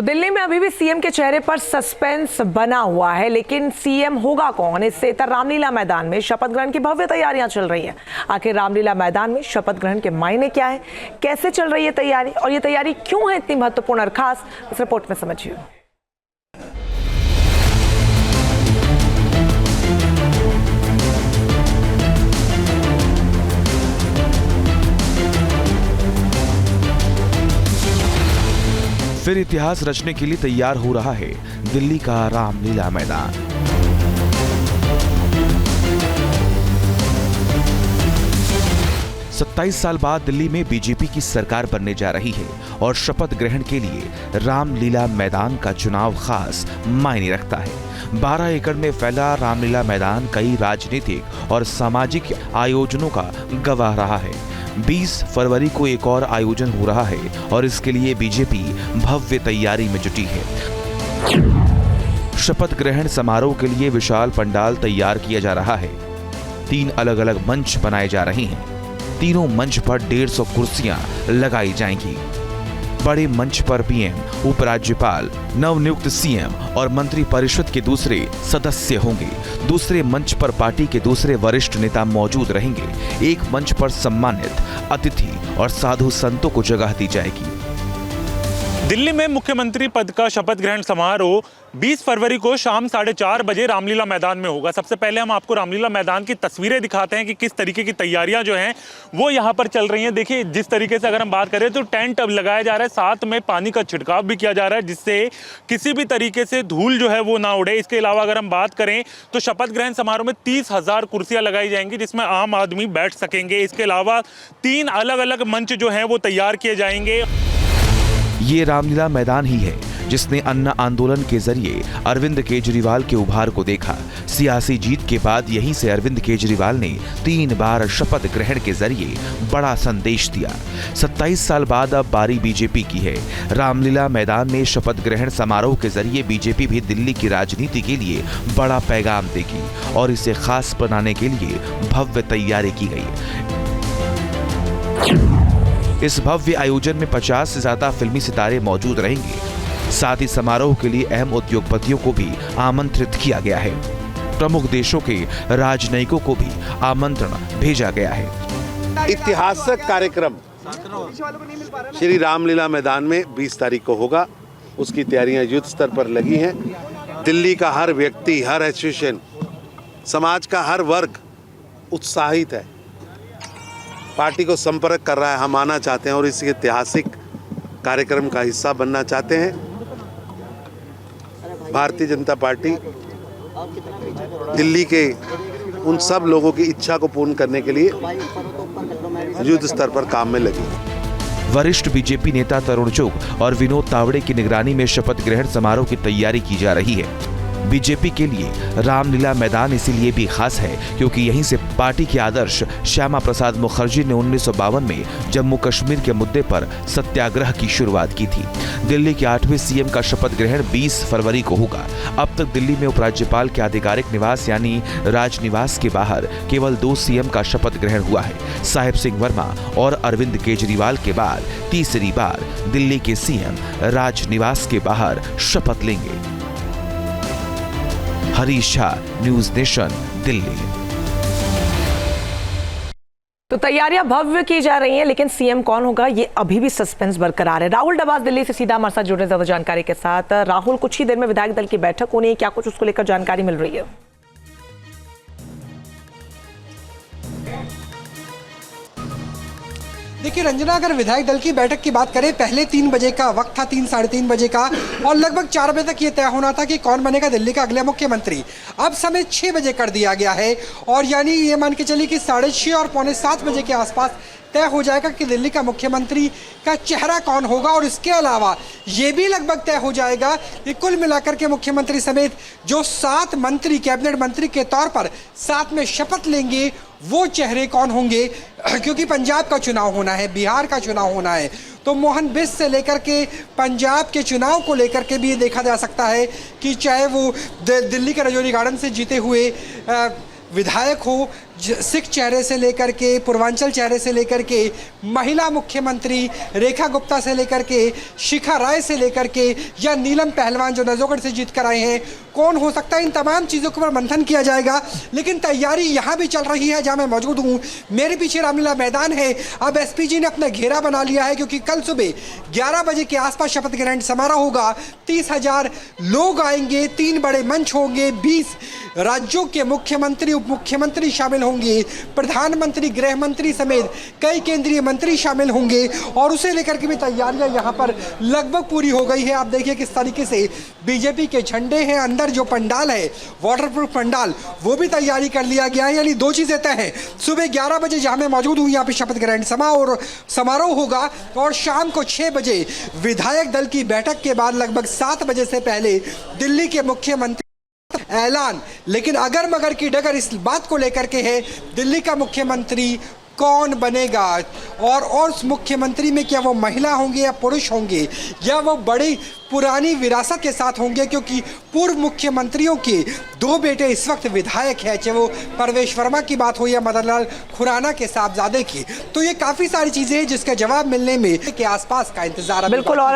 तो दिल्ली में अभी भी सीएम के चेहरे पर सस्पेंस बना हुआ है, लेकिन सीएम होगा कौन? इससे इतर रामलीला मैदान में शपथ ग्रहण की भव्य तैयारियां चल रही हैं। आखिर रामलीला मैदान में शपथ ग्रहण के मायने क्या है, कैसे चल रही है तैयारी और ये तैयारी क्यों है इतनी महत्वपूर्ण और खास, इस रिपोर्ट में समझिए। फिर इतिहास रचने के लिए तैयार हो रहा है दिल्ली का रामलीला मैदान। सत्ताईस साल बाद दिल्ली में बीजेपी की सरकार बनने जा रही है और शपथ ग्रहण के लिए रामलीला मैदान का चुनाव खास मायने रखता है। 12 एकड़ में फैला रामलीला मैदान कई राजनीतिक और सामाजिक आयोजनों का गवाह रहा है। 20 फरवरी को एक और आयोजन हो रहा है और इसके लिए बीजेपी भव्य तैयारी में जुटी है। शपथ ग्रहण समारोह के लिए विशाल पंडाल तैयार किया जा रहा है। 3 अलग अलग मंच बनाए जा रहे हैं। तीनों मंच पर 150 कुर्सियां लगाई जाएंगी। बड़े मंच पर पीएम, उपराज्यपाल, नवनियुक्त सीएम और मंत्री परिषद के दूसरे सदस्य होंगे। दूसरे मंच पर पार्टी के दूसरे वरिष्ठ नेता मौजूद रहेंगे। एक मंच पर सम्मानित अतिथि और साधु संतों को जगह दी जाएगी। दिल्ली में मुख्यमंत्री पद का शपथ ग्रहण समारोह 20 फरवरी को शाम 4:30 बजे रामलीला मैदान में होगा। सबसे पहले हम आपको रामलीला मैदान की तस्वीरें दिखाते हैं कि किस तरीके की तैयारियां जो हैं वो यहाँ पर चल रही हैं। देखिए, जिस तरीके से अगर हम बात करें तो टेंट अब लगाया जा रहा है, साथ में पानी का छिड़काव भी किया जा रहा है जिससे किसी भी तरीके से धूल जो है वो ना उड़े। इसके अलावा अगर हम बात करें तो शपथ ग्रहण समारोह में 30,000 कुर्सियां लगाई जाएंगी जिसमें आम आदमी बैठ सकेंगे। इसके अलावा 3 अलग अलग मंच जो हैं वो तैयार किए जाएंगे। ये रामलीला मैदान ही है जिसने अन्ना आंदोलन के जरिए अरविंद केजरीवाल के उभार को देखा। सियासी जीत के बाद यहीं से अरविंद केजरीवाल ने 3 बार शपथ ग्रहण के जरिए बड़ा संदेश दिया। 27 साल बाद अब बारी बीजेपी की है। रामलीला मैदान में शपथ ग्रहण समारोह के जरिए बीजेपी भी दिल्ली की राजनीति के लिए बड़ा पैगाम देगी और इसे खास बनाने के लिए भव्य तैयारी की गई। इस भव्य आयोजन में 50 से ज्यादा फिल्मी सितारे मौजूद रहेंगे। साथ ही समारोह के लिए अहम उद्योगपतियों को भी आमंत्रित किया गया है। प्रमुख देशों के राजनयिकों को भी आमंत्रण भेजा गया है। ऐतिहासिक कार्यक्रम श्री रामलीला मैदान में 20 तारीख को होगा। उसकी तैयारियां युद्ध स्तर पर लगी हैं। दिल्ली का हर व्यक्ति, हर एसोसिएशन, समाज का हर वर्ग उत्साहित है, पार्टी को संपर्क कर रहा है। हम आना चाहते हैं और इस ऐतिहासिक कार्यक्रम का हिस्सा बनना चाहते हैं। भारतीय जनता पार्टी दिल्ली के उन सब लोगों की इच्छा को पूर्ण करने के लिए युद्ध स्तर पर काम में लगी। वरिष्ठ बीजेपी नेता तरुण चुग और विनोद तावड़े की निगरानी में शपथ ग्रहण समारोह की तैयारी की जा रही है। बीजेपी के लिए रामलीला मैदान इसीलिए भी खास है क्योंकि यहीं से पार्टी के आदर्श श्यामा प्रसाद मुखर्जी ने 1952 में जम्मू कश्मीर के मुद्दे पर सत्याग्रह की शुरुआत की थी। दिल्ली के 8वें सीएम का शपथ ग्रहण 20 फरवरी को होगा। अब तक दिल्ली में उपराज्यपाल के आधिकारिक निवास यानी राजनिवास के बाहर केवल 2 सीएम का शपथ ग्रहण हुआ है। साहिब सिंह वर्मा और अरविंद केजरीवाल के बाद तीसरी बार दिल्ली के सीएम राजनिवास के बाहर शपथ लेंगे। Harish Jha, news nation, Delhi. तो तैयारियां भव्य की जा रही हैं, लेकिन सीएम कौन होगा ये अभी भी सस्पेंस बरकरार है। राहुल डबास दिल्ली से सीधा हमारे साथ जुड़े ज्यादा जानकारी के साथ। राहुल, कुछ ही देर में विधायक दल की बैठक होनी है, क्या कुछ उसको लेकर जानकारी मिल रही है? देखिए रंजना, अगर विधायक दल की बैठक की बात करें, पहले 3 बजे का वक्त था, 3 साढ़े 3 बजे का, और लगभग 4 बजे तक ये तय होना था कि कौन बनेगा दिल्ली का अगला मुख्यमंत्री। अब समय 6 बजे कर दिया गया है और यानी ये मान के चलिए कि 6:30 और 6:45 बजे के आसपास तय हो जाएगा कि दिल्ली का मुख्यमंत्री का चेहरा कौन होगा। और इसके अलावा ये भी लगभग तय हो जाएगा कि कुल मिलाकर के मुख्यमंत्री समेत जो 7 मंत्री कैबिनेट मंत्री के तौर पर साथ में शपथ लेंगे वो चेहरे कौन होंगे, क्योंकि पंजाब का चुनाव होना है, बिहार का चुनाव होना है। तो मोहन बिस्ट से लेकर के पंजाब के चुनाव को लेकर के भी ये देखा जा सकता है कि चाहे वो दिल्ली के रजौरी गार्डन से जीते हुए विधायक हो सिख चेहरे से लेकर के, पूर्वांचल चेहरे से लेकर के, महिला मुख्यमंत्री रेखा गुप्ता से लेकर के, शिखा राय से लेकर के, या नीलम पहलवान जो नजोगढ़ से जीत कर आए हैं, कौन हो सकता है, इन तमाम चीज़ों के ऊपर मंथन किया जाएगा। लेकिन तैयारी यहाँ भी चल रही है जहाँ मैं मौजूद हूँ। मेरे पीछे रामलीला मैदान है। अब एसपीजी ने अपना घेरा बना लिया है क्योंकि कल सुबह 11 बजे के आसपास शपथ ग्रहण समारोह होगा। 30,000 लोग आएंगे, 3 बड़े मंच होंगे, 20 राज्यों के मुख्यमंत्री, उप मुख्यमंत्री शामिल होंगे, प्रधानमंत्री, गृह मंत्री समेत कई केंद्रीय मंत्री शामिल होंगे और उसे लेकर के भी तैयारियां यहाँ पर लगभग पूरी हो गई है। आप देखिए किस तरीके से बीजेपी के झंडे हैं, अंदर जो पंडाल है वाटरप्रूफ पंडाल वो भी तैयारी कर लिया गया है। यानी 2 चीज़ें तय हैं, सुबह 11 बजे जहाँ मैं मौजूद हूँ यहाँ पे शपथ ग्रहण समारोह होगा और शाम को 6 बजे विधायक दल की बैठक के बाद लगभग 7 बजे से पहले दिल्ली के मुख्यमंत्री ऐलान। लेकिन अगर मगर की डगर इस बात को लेकर के है दिल्ली का मुख्यमंत्री कौन बनेगा और उस मुख्यमंत्री में क्या वो महिला होंगे या पुरुष होंगे या वो बड़ी पुरानी विरासत के साथ होंगे, क्योंकि पूर्व मुख्यमंत्रियों के 2 बेटे इस वक्त विधायक हैं, चाहे वो परवेश वर्मा की बात हो या मदन लाल खुराना के साहबजादे की। तो ये काफ़ी सारी चीज़ें हैं जिसका जवाब मिलने में के आसपास का इंतजार बिल्कुल। और